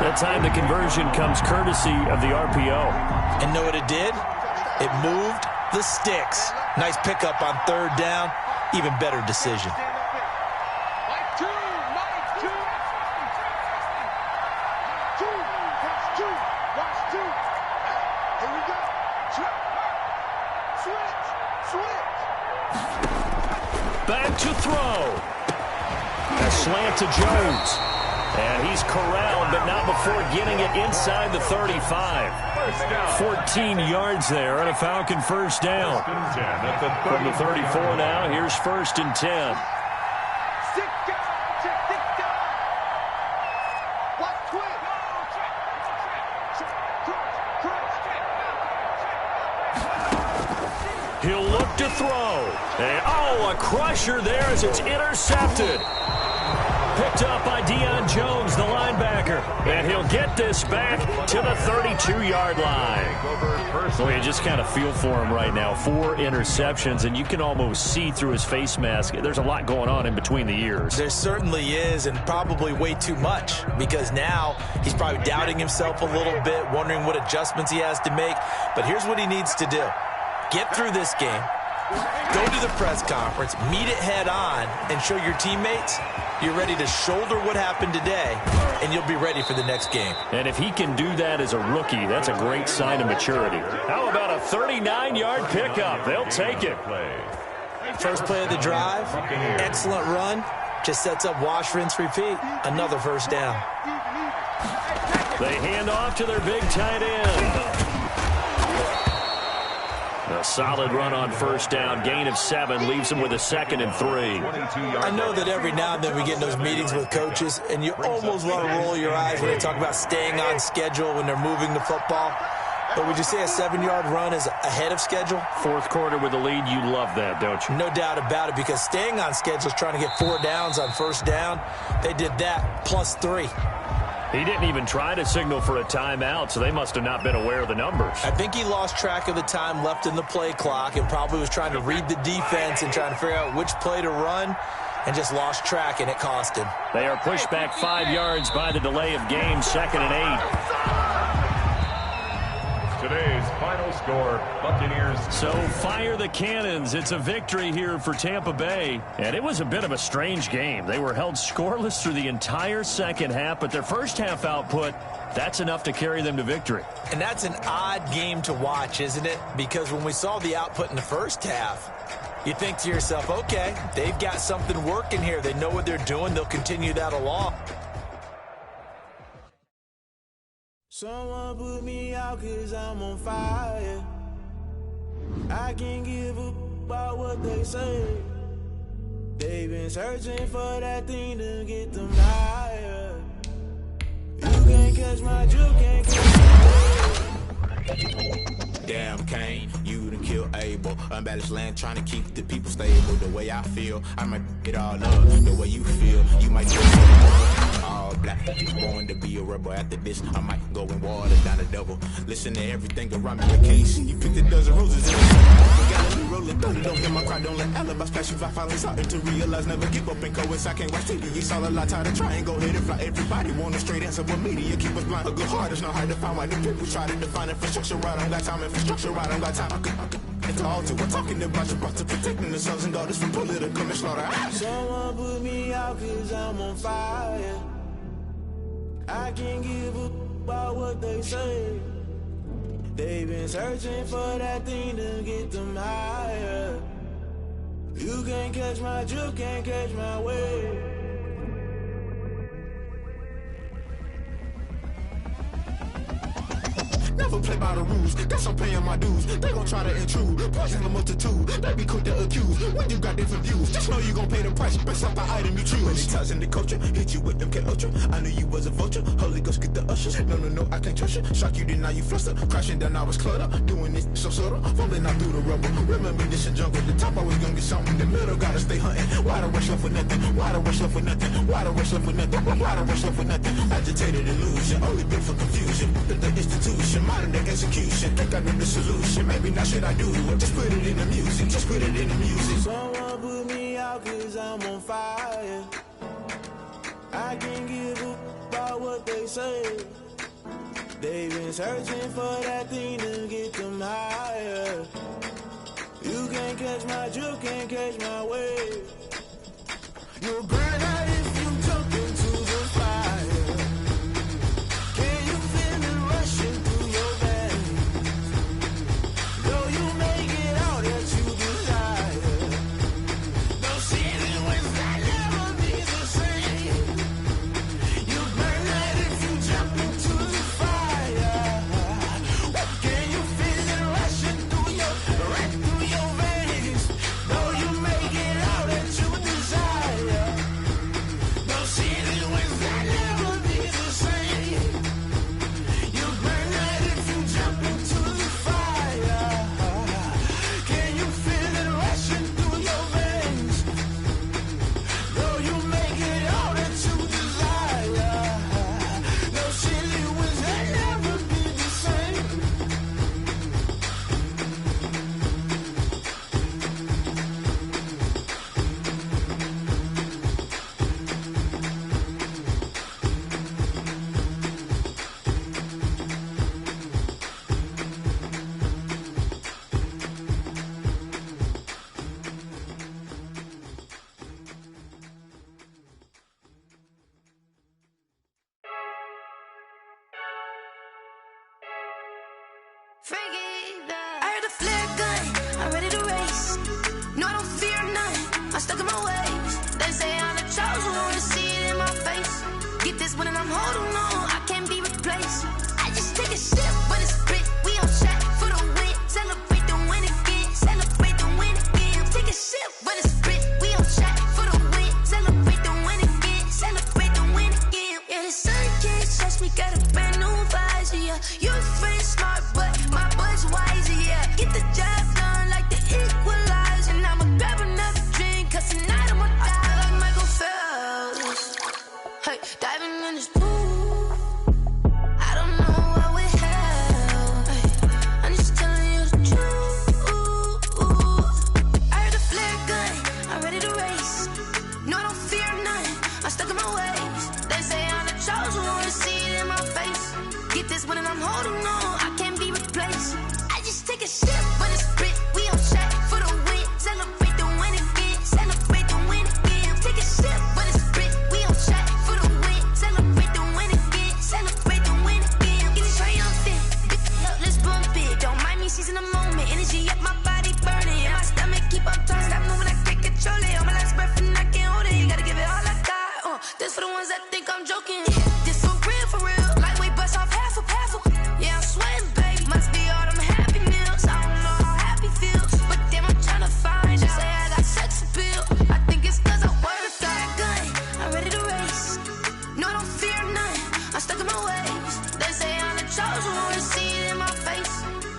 That time the conversion comes courtesy of the RPO. And know what it did? It moved the sticks. Nice pickup on third down. Even better decision. Back to throw. A slant to Jones. And he's corralled, but not before getting it inside the 35. 14 yards there on a Falcon first down. From the 34 now, here's 1st and 10. He'll look to throw. And, a crusher there as it's intercepted. Picked up by Deion Jones, the linebacker. And he'll get this back to the 32-yard line. So you just kind of feel for him right now. 4 interceptions, and you can almost see through his face mask. There's a lot going on in between the ears. There certainly is, and probably way too much, because now he's probably doubting himself a little bit, wondering what adjustments he has to make. But here's what he needs to do. Get through this game, go to the press conference, meet it head on, and show your teammates you're ready to shoulder what happened today, and you'll be ready for the next game. And if he can do that as a rookie, that's a great sign of maturity. How about a 39-yard pickup? They'll take it. First play of the drive, excellent run, just sets up wash, rinse, repeat. Another first down. They hand off to their big tight end. A solid run on first down. Gain of 7 leaves them with a 2nd and 3. I know that every now and then we get in those meetings with coaches, and you almost want to roll your eyes when they talk about staying on schedule when they're moving the football. But would you say a 7-yard run is ahead of schedule? 4th quarter with the lead, you love that, don't you? No doubt about it, because staying on schedule is trying to get 4 downs on first down. They did that, plus 3. He didn't even try to signal for a timeout, so they must have not been aware of the numbers. I think he lost track of the time left in the play clock and probably was trying to read the defense and trying to figure out which play to run, and just lost track, and it cost him. They are pushed back 5 yards by the delay of game, 2nd and 8. Today's final score, Buccaneers. So fire the cannons. It's a victory here for Tampa Bay. And it was a bit of a strange game. They were held scoreless through the entire second half, but their first half output, that's enough to carry them to victory. And that's an odd game to watch, isn't it? Because when we saw the output in the first half, you think to yourself, okay, they've got something working here. They know what they're doing. They'll continue that along. Someone put me out 'cause I'm on fire. I can't give up about what they say. They've been searching for that thing to get them higher. You can't catch my juke, can't catch my damn Kane, you done kill Abel. Unbalanced land, trying to keep the people stable. The way I feel, I might get all up. The way you feel, you might feel all black. Born to be a rebel. After this, I might go and water down the double. Listen to everything around me, a case. You picked a dozen roses in the got me rolling thunder. Don't get my cry, don't let alibis pass you. I finally starting to realize, never give up and coincide. I can't watch TV, it's all a lot. Tired of trying, go ahead and fly. Everybody want a straight answer, but media keep us blind. A good heart is not hard to find. Why the people try to define infrastructure right? I don't got time, infrastructure right? I don't got time. It's all to we're talking about your brother, protecting the sons and daughters from political and slaughter. Someone put me out 'cause I'm on fire. I can't give up about what they say. They've been searching for that thing to get them higher. You can't catch my drift, can't catch my wave. Never play by the rules, guess I'm paying my dues. They gon' try to intrude, poison the multitude. They be quick to accuse, when you got different views. Just know you gon' pay the price, based off the item you choose. Many times in the culture, hit you with them K-Ultra. I knew you was a vulture, Holy Ghost get the ushers. No, I can't trust you. Shock you, then now you fluster. Crashing down, I was cluttered. Doing this so subtle, fumbling out through the rubble. Remember this a jungle, the top always gonna get something. In the middle, gotta stay hunting. Why the rush left for nothing? Why the rush left for nothing? Why the rush left for nothing? Why the rush left for nothing? Agitated illusion, only built for confusion. The institution, modern day execution. Think I know the solution. Maybe not should I do it? Just put it in the music. Just put it in the music. Someone put me out 'cause I'm on fire. I can't give up about what they say. They've been searching for that thing to get them higher. You can't catch my drift, can't catch my wave. You'll burn out if you jump into the fire. Can you feel it rushing through your veins? Though you make it all that you desire. Those feelings that never be the same. You burn out if you jump into the fire. Can you feel it rushing through your veins? Though you make it all that you desire. Those feelings that never be the same. You burn out if you jump into the fire. Can you feel it rushing through your veins? Though you make it all that you desire. Those feelings that never be the same. I heard the flare gun, I'm ready to race. No, I don't fear none, I'm stuck in my ways. They say I'm the chosen one, to see it in my face. Get this one and I'm holding on, I can't be replaced. I just take a sip, but it's spit, we on track for the win. Celebrate the win again, celebrate the win again. Take a sip, but it's spit, we on track for the win. Celebrate the win again, celebrate the win again. Yeah, the sun can't touch me, got a brand new visor, yeah. Your friend's smart, but my bud's wiser, yeah. Get the job done like the equalizer. And I'ma grab another drink, cause tonight I'ma die like Michael Phelps. Hey, diving in this pool, I don't know what we have. Hey, I'm just telling you the truth. I heard the flare gun, I'm ready to race. No, I don't fear none, I'm stuck in my ways. They say I'm the chosen one, to see it in my face. Get this one and I'm holding on, I can't be replaced. I just take a sip, but it's spit, we on track for the win. Celebrate the win again, celebrate the win again. Take a sip, but it's spit, we on track for the win. Celebrate the win again, celebrate the win again. Get it triumphant, look, let's bump it. Don't mind me seizing the moment, energy up my body burning. And my stomach keep up turning, stop moving, I can't control it. On my last breath and I can't hold it, you gotta give it all I got. This for the ones that think I'm joking. This for real, lightweight bust off half a. Yeah, I'm sweating, babe, must be all them happy meals. I don't know how happy feels, but damn, I'm tryna find out. Say I got sex appeal, I think it's cause I work that gun, I'm ready to race. No, I don't fear none, I'm stuck in my ways. They say I'm the chosen one, to see it in my face.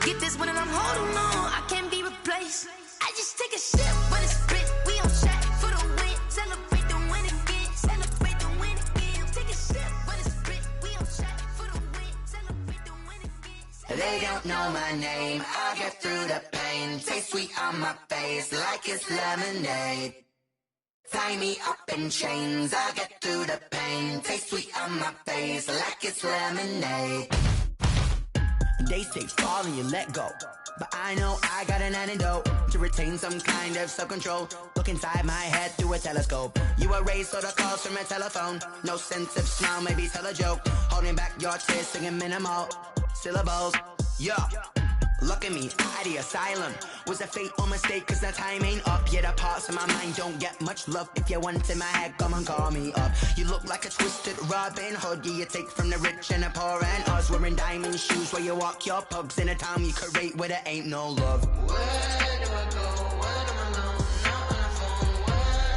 Get this one and I'm holding on, I can't be replaced. I just take a sip, but it's spit, we on track for the win. Celebrate the win again, celebrate the win again. Take a sip, but it's spit, we on track for the win. Celebrate the win again. They don't know my name, I'll get through the pain. Taste sweet on my face like it's lemonade. Tie me up in chains, I'll get through the pain. Taste sweet on my face like it's lemonade. They say fall and you let go, but I know I got an antidote to retain some kind of self-control. Look inside my head through a telescope. You erase all the calls from a telephone. No sense of smile, maybe tell a joke. Holding back your tears, singing minimal syllables. Yeah, look at me, out of the asylum. Was a fate or mistake, cause the time ain't up. Yeah, the parts of my mind don't get much love. If you want in my head, come and call me up. You look like a twisted Robin Hood. Yeah, you take from the rich and the poor and us. Wearing diamond shoes where you walk your pugs. In a town you create where there ain't no love. Where do I go? When I'm alone, not on the phone, when I'm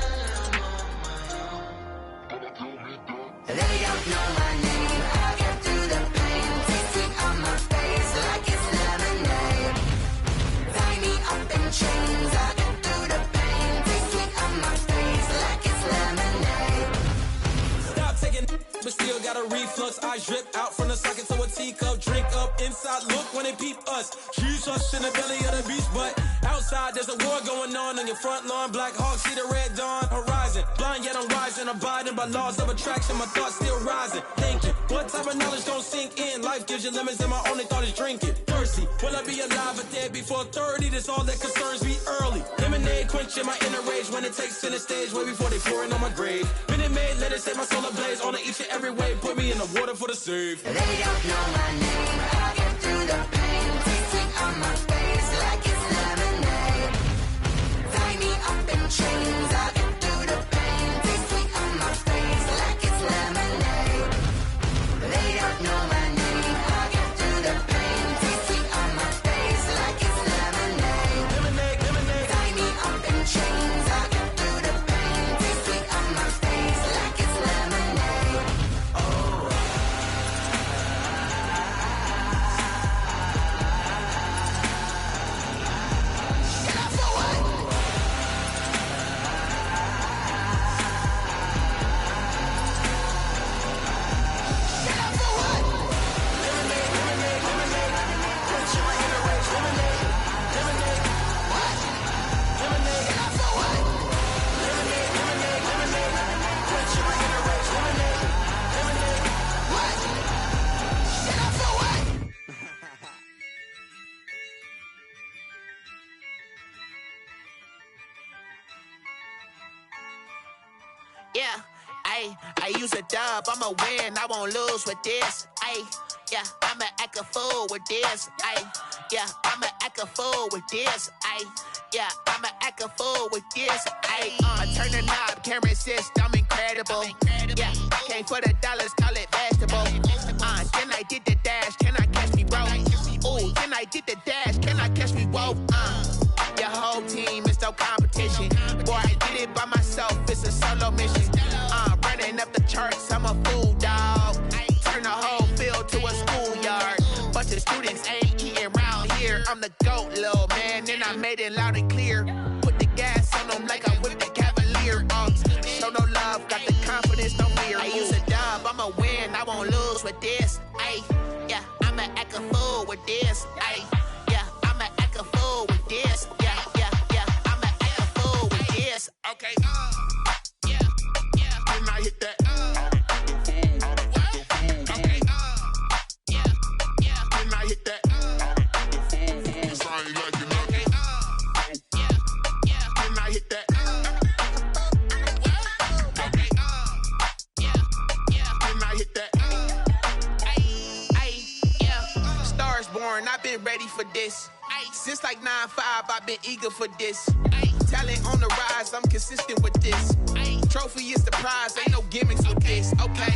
on my own. They don't know my name, I'll get through the pain. Taste sweet on my face like it's lemonade. Tie me up in chains, I'll get through the pain. Taste sweet on my face like it's lemonade. Stop taking, but still got a reflux. I drip out from the socket to a teacup. Drink up inside look when they peep us. She's us in the belly of the beast, but outside there's a war going on your front lawn. Black Hawk, see the red dawn horizon. Blind yet I'm rising, abiding by laws of attraction. My thoughts still rising, thinking, what type of knowledge gon' sink in? Life gives you limits and my only thought is drinking. Thirsty, will I be alive or dead before 30? That's all that concerns me early. Lemonade quenching my inner rage when it takes center stage, way before they pouring on my grave. Minute Maid, let it set my soul ablaze on each and every way. Put me in the water for the save. They don't know my name. I get through the pain. Tasting on my face like it's lemonade. Tie me up in chains. I get through the pain. Tasting on my face like it's lemonade. They don't know my name. I get through the pain. Tasting on my face like it's lemonade. Lemonade, lemonade. Tie me up in chains. I get through the pain. Tasting on my face like it's lemonade. Yeah, I use a dub, I'ma win, I won't lose with this. Yeah, I'ma act a fool with this. Yeah, I'ma act a fool with this. Yeah, I'ma act a fool with this. I turn the knob, can't resist, I'm incredible. Yeah, came for the dollars, call it vegetable. Then I did the dash, can I catch me, bro? Ooh, then I did the dash, can I catch me, whoa? Your whole team is no competition. Boy, I did it by myself, it's a solo mission. Running up the charts, I'm a fool, dog. Turn the whole field to a schoolyard. Bunch of students ain't eating round here. I'm the GOAT, little man, and I made it loud and clear. Put the gas on them like I'm with the Cavalier. Show no love, got the confidence, no fear. I use a dub, I'ma win, I won't lose with this. Yeah, I'ma act a fool with this. Yeah, I'ma act a fool with this. Yeah, I'ma act a fool with this. Okay, yeah, when I hit that. Okay, yeah, when I hit that. I've been ready for this. Since like 9-5, I've been eager for this. Talent on the rise, I'm consistent with this. Trophy is the prize, ain't no gimmicks with this. Okay,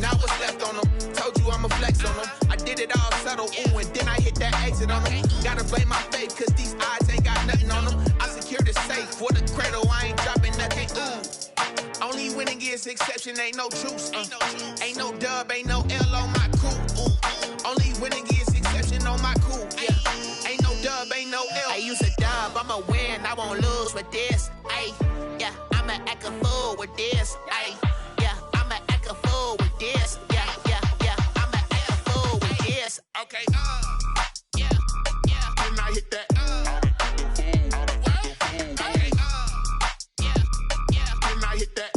now what's left on them? Told you I'ma flex on them. I did it all subtle, ooh, and then I hit that exit on them. Gotta blame my faith, cause these eyes ain't got nothing on them. I secured the safe for the cradle, I ain't dropping nothing, ooh. Only winning is exception, ain't no truce. Ain't no dub, ain't no L on my crew. Only winning is exception on my crew. Yeah, ain't no dub, ain't no L. I use a dub, I'ma win, I won't lose with this. Yeah, I'ma act a fool with this. Yeah, I'ma act a fool with this. Yeah, I'ma act a fool with this. Okay, yeah, when I hit that. Okay, yeah, when I hit that.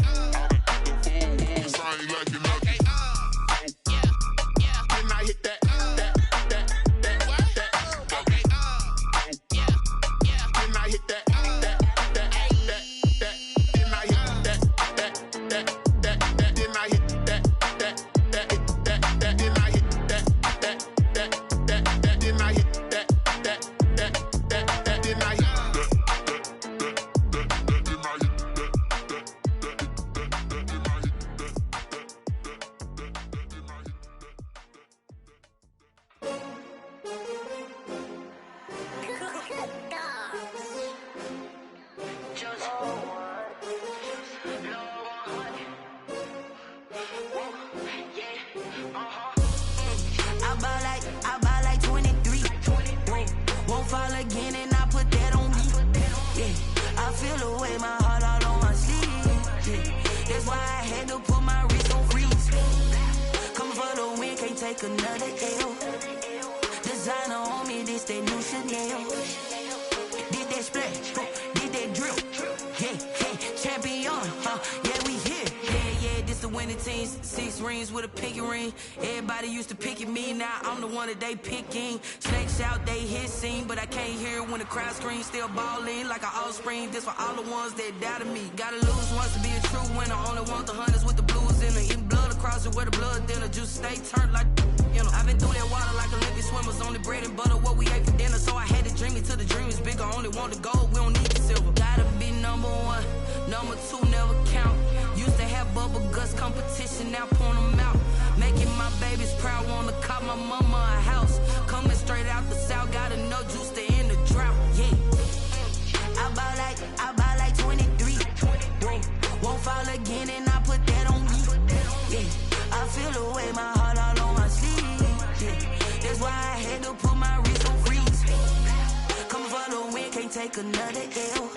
Another L. Design 15, 6 rings with a pinky ring. Everybody used to pick at me, now I'm the one that they picking. Snakes out, they hit scene, but I can't hear when the crowd screams. Still balling like an offspring. This for all the ones that doubted me. Gotta lose once to be a true winner. Only want the hunters with the blues in it. Eating blood across it where the blood thinner. Juice stay turned like, you know. I've been through that water like Olympic swimmers. Only bread and butter, what we ate for dinner. So I had to dream it till the dream is bigger. Only want the gold, we don't need the silver. Gotta be number one, number two never count. Used to have bubble guts competition, now point them out. Making my babies proud, wanna cop my mama a house. Coming straight out the south, got enough juice to end the drought. Yeah, I buy like 23. Won't fall again, and I put that on me. Yeah, I feel the way, my heart all on my sleeve. Yeah, that's why I had to put my wrist on freeze. Coming for the win, can't take another L.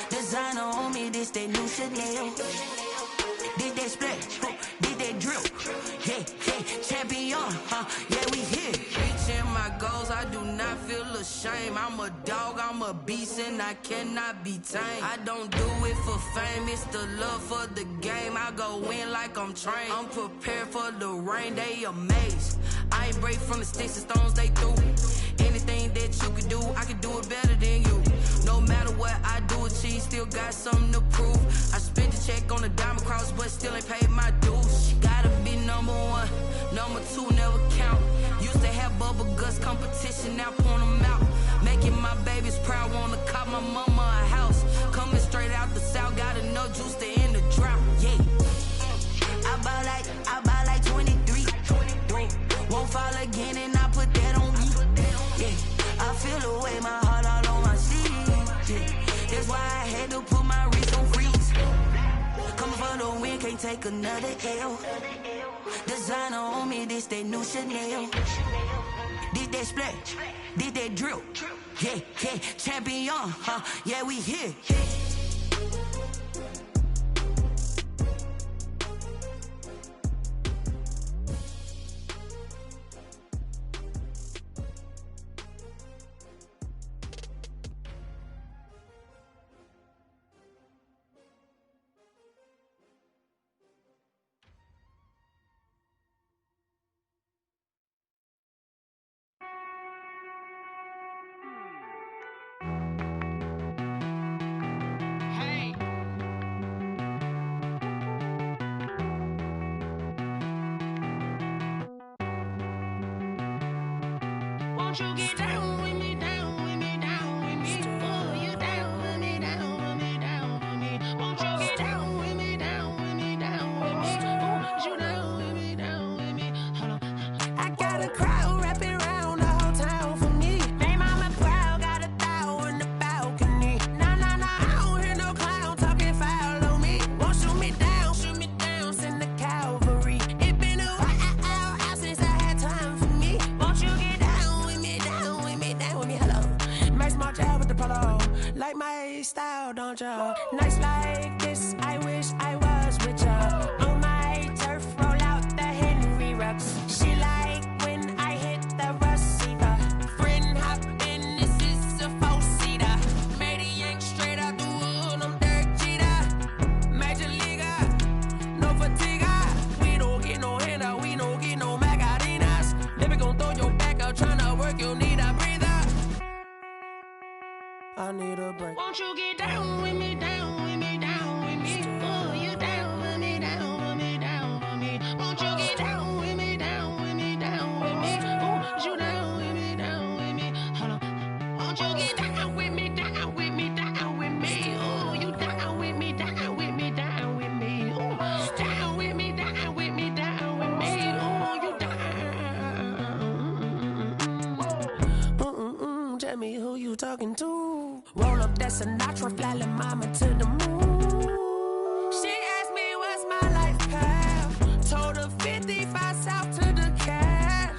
Designer on me, this that new Chanel. Did that splash, did that drill. Yeah, champion, yeah, we here. Reaching my goals, I do not feel ashamed. I'm a dog, I'm a beast, and I cannot be tamed. I don't do it for fame, it's the love for the game. I go in like I'm trained. I'm prepared for the rain, they amazed. I ain't break from the sticks and stones they threw. Anything that you could do, I could do it better than you. No matter what I do, achieve, still got something to prove. I spent the check on the diamond cross, but still ain't paid my dues. Gotta be number one, number two never count. Used to have bubble guts competition, now point them out. Making my babies proud, wanna cop my mama a house. Coming straight out the south, got enough juice to end the drought. Yeah, I buy like 23. Won't fall again, and I put that on me. Yeah, I feel the way, my heart all on my sleeve. Yeah, that's why I had to put my wrist on freeze. Coming for the win, can't take another L. Designer on me, this that new Chanel. Did that splash, did that drill. Yeah, champion, yeah, we here. Won't you get down with me, down with me, down with me? Oh, you down with me, down with me, down with me. Won't you get down with me, down with me, down with me? Oh, you down with me, down with me? Hold on. I got a crowd wrapping around the whole town for me. Hey, mama proud, got a thou in the balcony. Nah, I don't hear no clown talking foul on me. Won't shoot me down, send the cavalry. It been a while since I had time for me. Won't you get down with me, down with me, down with me? Hello. Max March out with the polo. Like my style, don't y'all? Nights like this, I wish I was with y'all. On my turf, roll out the Henry Rux. She like when I hit the receiver. Friend hop in, this is a four-seater. Made a yank straight out the wood, I'm Derek Jeter. Major leaguer, no fatigue. We don't get no handout, we don't get no Macarinas. Never gon' throw your back out, tryna work, you need a breather. I need a break. Won't you get down with me, down with me, down with me? Oh, you down with me, down with me, down with me? Won't you get down with me, down with me, down with me? Oh, you down with me, down with me? Hold on. Won't you get down with me, down with me, down with me? Oh, you down with me, down with me, down with me? Oh, down with me, down with me, down with me? Oh, you down. Tell me who you talking to. Roll up that Sinatra, fly la mama to the moon. She asked me what's my life path. Told her 55 south to the cat.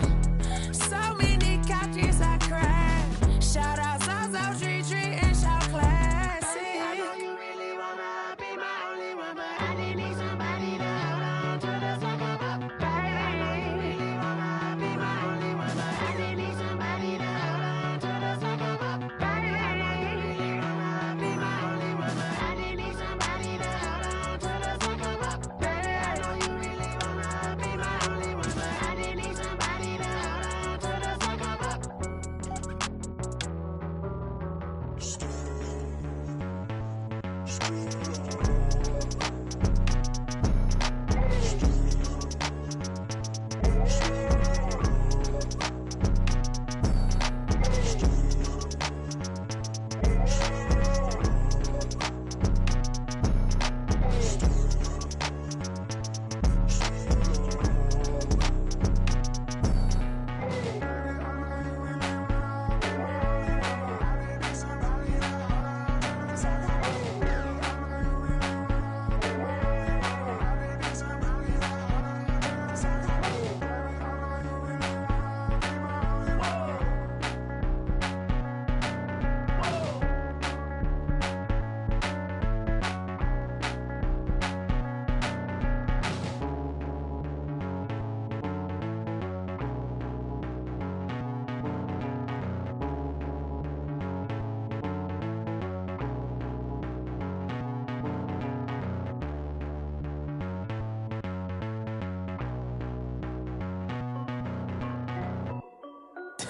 So many couches I cried. Shout out South Street and shout classic. I know you really wanna be my only one, but I didn't need somebody to hold on to the second up. I know you really wanna be my only one, but I didn't need somebody to hold on to the second up. I know you really wanna be my only one, but I didn't need somebody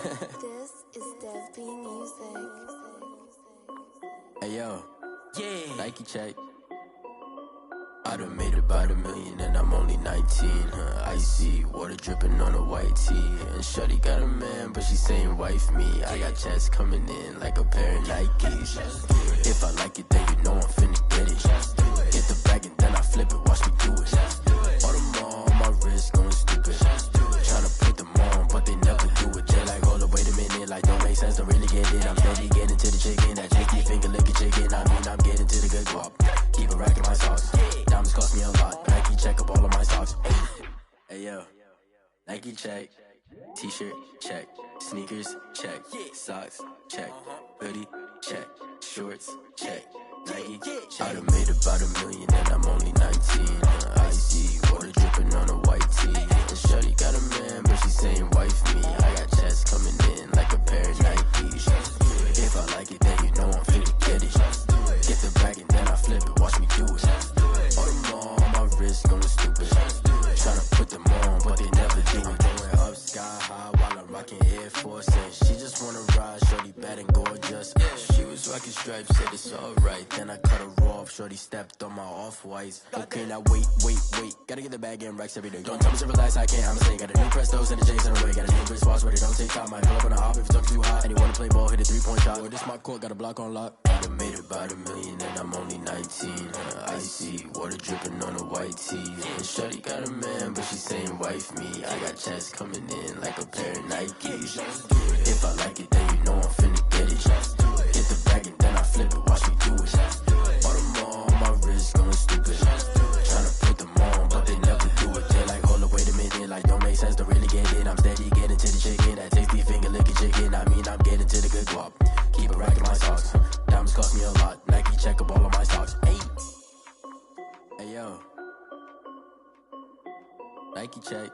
This is Dev B Music. Hey yo, Yeah. Nike check. I done made about $1 million and I'm only 19. Icy water dripping on a white tee. And shorty got a man, but she saying wife me. I got checks coming in like a pair of Nikes. If I like it, then you know I'm finna get it. Get the bag and then I flip it, watch me do it. All them on my wrist going stupid. Tryna put them on, but they never do it. They like, hold up, wait a minute, like don't make sense, don't really get it. I'm steady getting to the chicken, that chicky finger licking chicken. I mean, I'm getting to the good guap. Keep a rack in my socks. Diamonds cost me a lot. Nike check up all of my socks. Hey yo, Nike check. T-shirt check. Sneakers check. Socks check. Hoodie check. Shorts check. Nike I done made about $1 million and I'm only 19. Icy water dripping on a white tee. And shorty got a man, but she saying wife me. I got checks coming in like a pair of Nikes. If I like it, then you know I'm finna get it. Get the bag and then I flip it, watch me do it. All them on my wrist going stupid. Tryna put them on, but they never do it. Going up sky high while I'm rocking Air Force. And she just wanna ride, shorty bad and gorgeous. She was rocking stripes, said it's alright. Then I cut her off, shorty stepped on my off-whites. Okay, now wait. Gotta get the bag and racks every day. Don't tell me to relax, I can't, I'ma say. Got a new Prestos and the J's in the way. Got a new wrist watch, but it don't take time. I pull up on a hop if it's talking too hot. And you wanna play ball, hit a 3-point shot. Or this my court, got a block on lock. I done made about $1 million and I'm only 19. Icy water dripping on a white tee. And shorty got a man, but she saying wife me. I got checks coming in like a pair of Nikes. If I like it, then you know I'm finna get it. Get the bag and then I flip it, watch me do it. All them on my wrist going stupid. Tryna put them on, but they never do it. They like, hold up, wait a minute, like don't make sense, don't really get it. I'm steady getting to the chicken, that tasty finger licking chicken. I mean, I'm getting to the good guap. Keep a rack in my socks. Diamonds cost me a lot. Nike check up all of my stocks. Hey yo, Nike check.